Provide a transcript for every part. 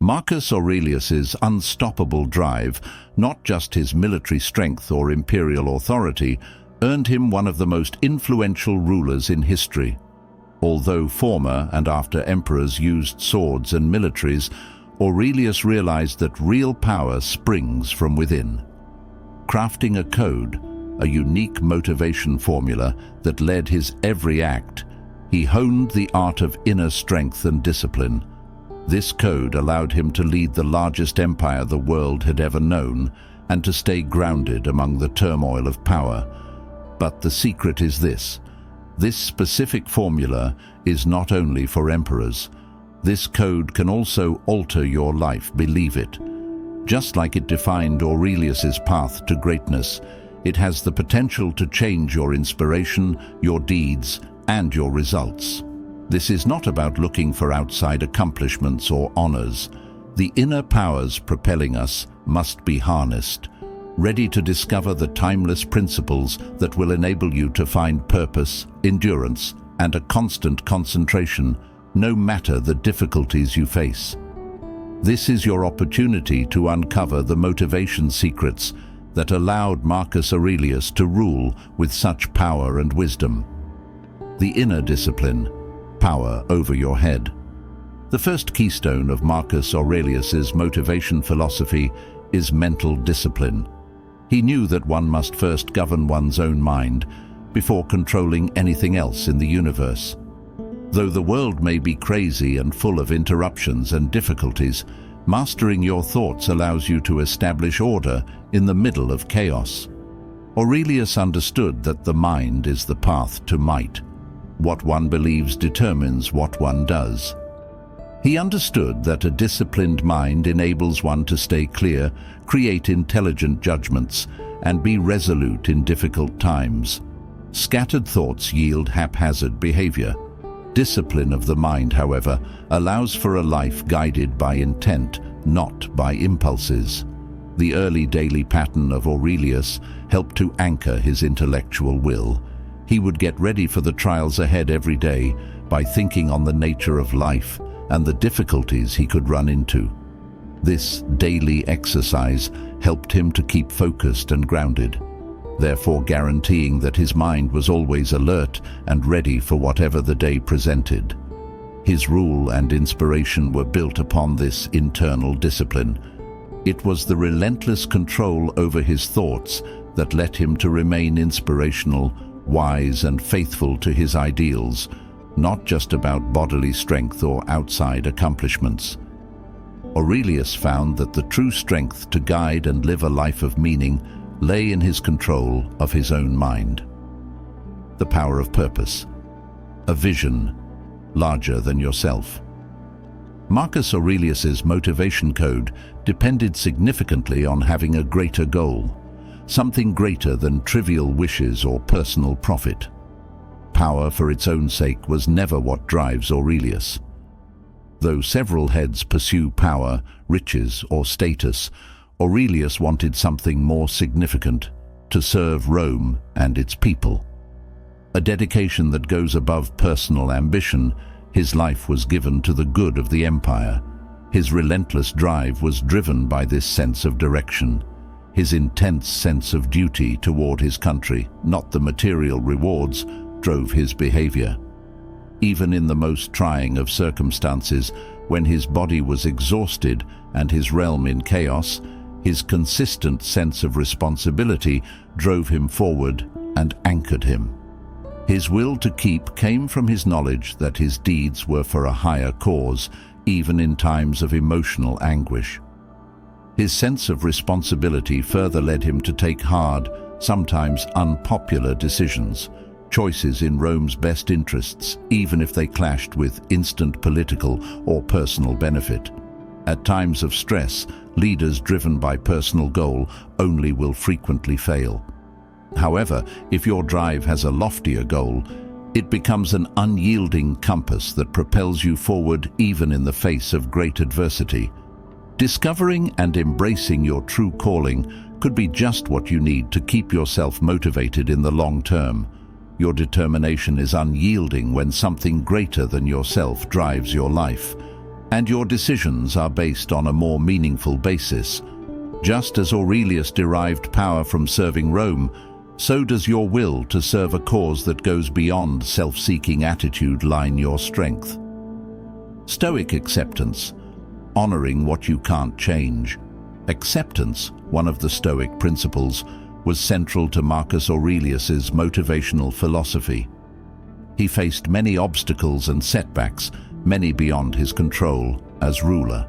Marcus Aurelius's unstoppable drive, not just his military strength or imperial authority, earned him one of the most influential rulers in history. Although former and after emperors used swords and militaries, Aurelius realized that real power springs from within. Crafting a code, a unique motivation formula that led his every act, he honed the art of inner strength and discipline. This code allowed him to lead the largest empire the world had ever known and to stay grounded among the turmoil of power. But the secret is this. This specific formula is not only for emperors. This code can also alter your life, believe it. Just like it defined Aurelius's path to greatness, it has the potential to change your inspiration, your deeds, and your results. This is not about looking for outside accomplishments or honors. The inner powers propelling us must be harnessed, ready to discover the timeless principles that will enable you to find purpose, endurance, and a constant concentration, no matter the difficulties you face. This is your opportunity to uncover the motivation secrets that allowed Marcus Aurelius to rule with such power and wisdom. The inner discipline, power over your head. The first keystone of Marcus Aurelius's motivation philosophy is mental discipline. He knew that one must first govern one's own mind before controlling anything else in the universe. Though the world may be crazy and full of interruptions and difficulties, mastering your thoughts allows you to establish order in the middle of chaos. Aurelius understood that the mind is the path to might. What one believes determines what one does. He understood that a disciplined mind enables one to stay clear, create intelligent judgments, and be resolute in difficult times. Scattered thoughts yield haphazard behavior. Discipline of the mind, however, allows for a life guided by intent, not by impulses. The early daily pattern of Aurelius helped to anchor his intellectual will. He would get ready for the trials ahead every day by thinking on the nature of life and the difficulties he could run into. This daily exercise helped him to keep focused and grounded, therefore guaranteeing that his mind was always alert and ready for whatever the day presented. His rule and inspiration were built upon this internal discipline. It was the relentless control over his thoughts that led him to remain inspirational, wise and faithful to his ideals, not just about bodily strength or outside accomplishments. Aurelius found that the true strength to guide and live a life of meaning lay in his control of his own mind. The power of purpose, a vision larger than yourself. Marcus Aurelius's motivation code depended significantly on having a greater goal, something greater than trivial wishes or personal profit. Power for its own sake was never what drives Aurelius. Though several heads pursue power, riches, or status, Aurelius wanted something more significant: to serve Rome and its people. A dedication that goes above personal ambition, his life was given to the good of the empire. His relentless drive was driven by this sense of direction. His intense sense of duty toward his country, not the material rewards, drove his behavior. Even in the most trying of circumstances, when his body was exhausted and his realm in chaos, his consistent sense of responsibility drove him forward and anchored him. His will to keep came from his knowledge that his deeds were for a higher cause, even in times of emotional anguish. His sense of responsibility further led him to take hard, sometimes unpopular decisions, choices in Rome's best interests, even if they clashed with instant political or personal benefit. At times of stress, leaders driven by personal goal only will frequently fail. However, if your drive has a loftier goal, it becomes an unyielding compass that propels you forward even in the face of great adversity. Discovering and embracing your true calling could be just what you need to keep yourself motivated in the long term. Your determination is unyielding when something greater than yourself drives your life. and your decisions are based on a more meaningful basis. Just as Aurelius derived power from serving Rome, so does your will to serve a cause that goes beyond self-seeking attitude line your strength. Stoic acceptance, honoring what you can't change. Acceptance, one of the Stoic principles, was central to Marcus Aurelius's motivational philosophy. He faced many obstacles and setbacks, many beyond his control, as ruler.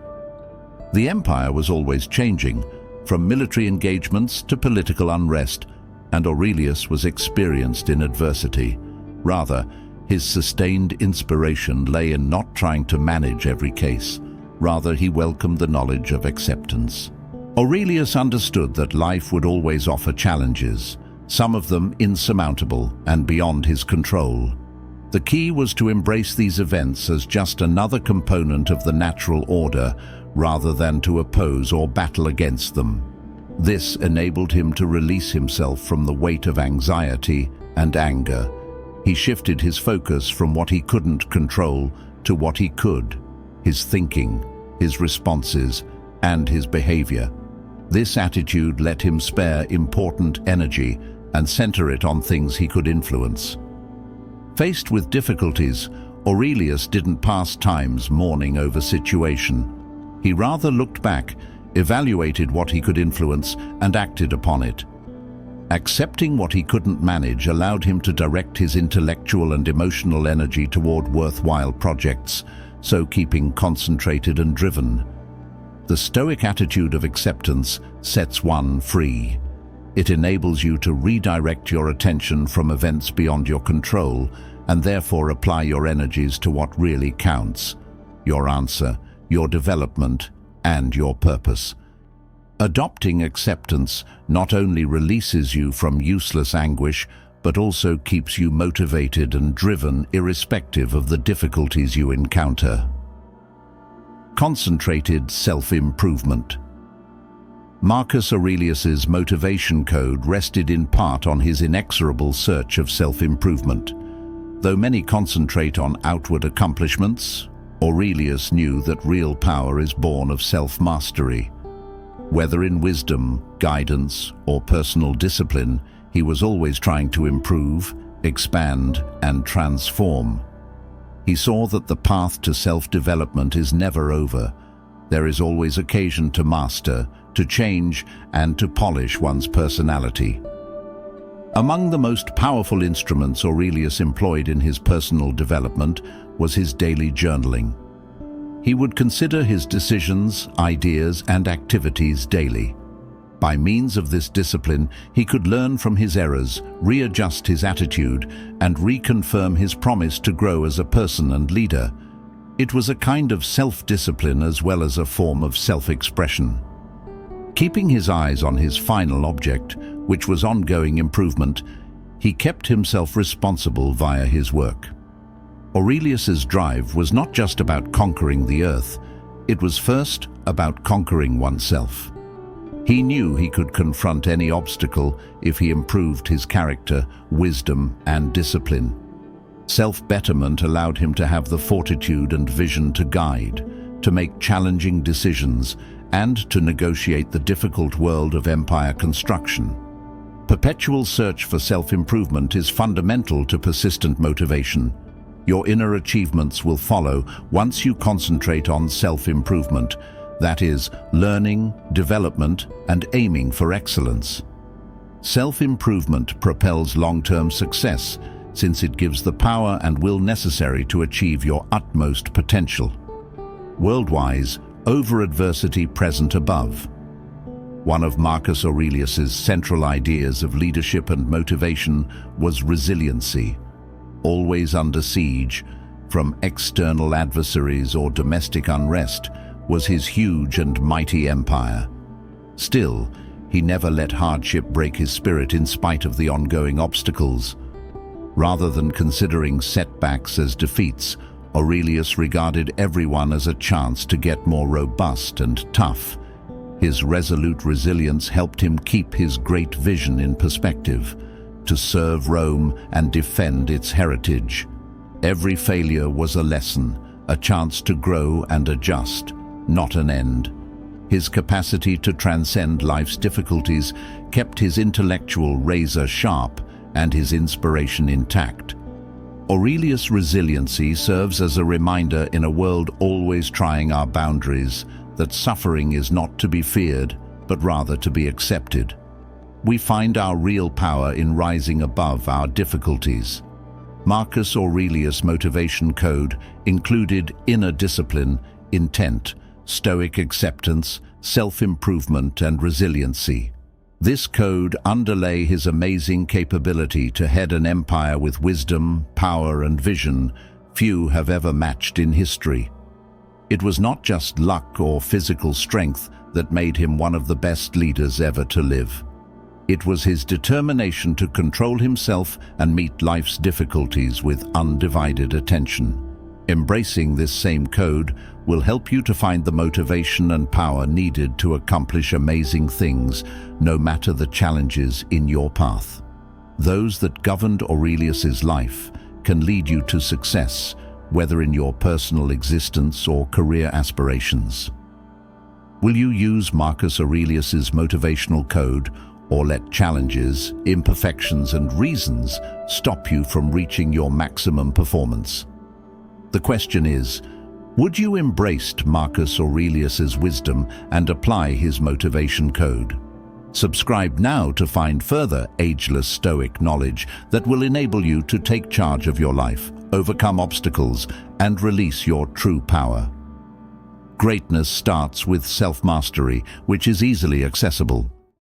The empire was always changing, from military engagements to political unrest, and Aurelius was experienced in adversity. Rather, his sustained inspiration lay in not trying to manage every case. Rather, he welcomed the knowledge of acceptance. Aurelius understood that life would always offer challenges, some of them insurmountable and beyond his control. The key was to embrace these events as just another component of the natural order, rather than to oppose or battle against them. This enabled him to release himself from the weight of anxiety and anger. He shifted his focus from what he couldn't control to what he could: his thinking, his responses, and his behavior. This attitude let him spare important energy and center it on things he could influence. Faced with difficulties, Aurelius didn't pass times mourning over situation. He rather looked back, evaluated what he could influence, and acted upon it. Accepting what he couldn't manage allowed him to direct his intellectual and emotional energy toward worthwhile projects, so keeping concentrated and driven. The Stoic attitude of acceptance sets one free. It enables you to redirect your attention from events beyond your control and therefore apply your energies to what really counts: your answer, your development, and your purpose. Adopting acceptance not only releases you from useless anguish, but also keeps you motivated and driven irrespective of the difficulties you encounter. Concentrated self-improvement. Marcus Aurelius's motivation code rested in part on his inexorable search of self-improvement. Though many concentrate on outward accomplishments, Aurelius knew that real power is born of self-mastery. Whether in wisdom, guidance, or personal discipline, he was always trying to improve, expand, and transform. He saw that the path to self-development is never over. There is always occasion to master, to change, and to polish one's personality. Among the most powerful instruments Aurelius employed in his personal development was his daily journaling. He would consider his decisions, ideas, and activities daily. By means of this discipline, he could learn from his errors, readjust his attitude, and reconfirm his promise to grow as a person and leader. It was a kind of self-discipline as well as a form of self-expression. Keeping his eyes on his final object, which was ongoing improvement, he kept himself responsible via his work. Aurelius's drive was not just about conquering the earth, it was first about conquering oneself. He knew he could confront any obstacle if he improved his character, wisdom, and discipline. Self-betterment allowed him to have the fortitude and vision to guide, to make challenging decisions, and to negotiate the difficult world of empire construction. Perpetual search for self-improvement is fundamental to persistent motivation. Your inner achievements will follow once you concentrate on self-improvement, that is, learning, development, and aiming for excellence. Self-improvement propels long-term success, since it gives the power and will necessary to achieve your utmost potential. World-wise, over adversity present above. One of Marcus Aurelius's central ideas of leadership and motivation was resiliency. Always under siege, from external adversaries or domestic unrest, was his huge and mighty empire. Still, he never let hardship break his spirit in spite of the ongoing obstacles. Rather than considering setbacks as defeats, Aurelius regarded everyone as a chance to get more robust and tough. His resolute resilience helped him keep his great vision in perspective, to serve Rome and defend its heritage. Every failure was a lesson, a chance to grow and adjust, not an end. His capacity to transcend life's difficulties kept his intellectual razor sharp and his inspiration intact. Aurelius' resiliency serves as a reminder in a world always trying our boundaries that suffering is not to be feared, but rather to be accepted. We find our real power in rising above our difficulties. Marcus Aurelius' motivation code included inner discipline, intent, Stoic acceptance, self-improvement, and resiliency. This code underlay his amazing capability to head an empire with wisdom, power, and vision few have ever matched in history. It was not just luck or physical strength that made him one of the best leaders ever to live. It was his determination to control himself and meet life's difficulties with undivided attention. Embracing this same code will help you to find the motivation and power needed to accomplish amazing things, no matter the challenges in your path. Those that governed Aurelius's life can lead you to success, whether in your personal existence or career aspirations. Will you use Marcus Aurelius's motivational code, or let challenges, imperfections, and reasons stop you from reaching your maximum performance? The question is, would you embrace Marcus Aurelius's wisdom and apply his motivation code? Subscribe now to find further ageless Stoic knowledge that will enable you to take charge of your life, overcome obstacles, and release your true power. Greatness starts with self-mastery, which is easily accessible.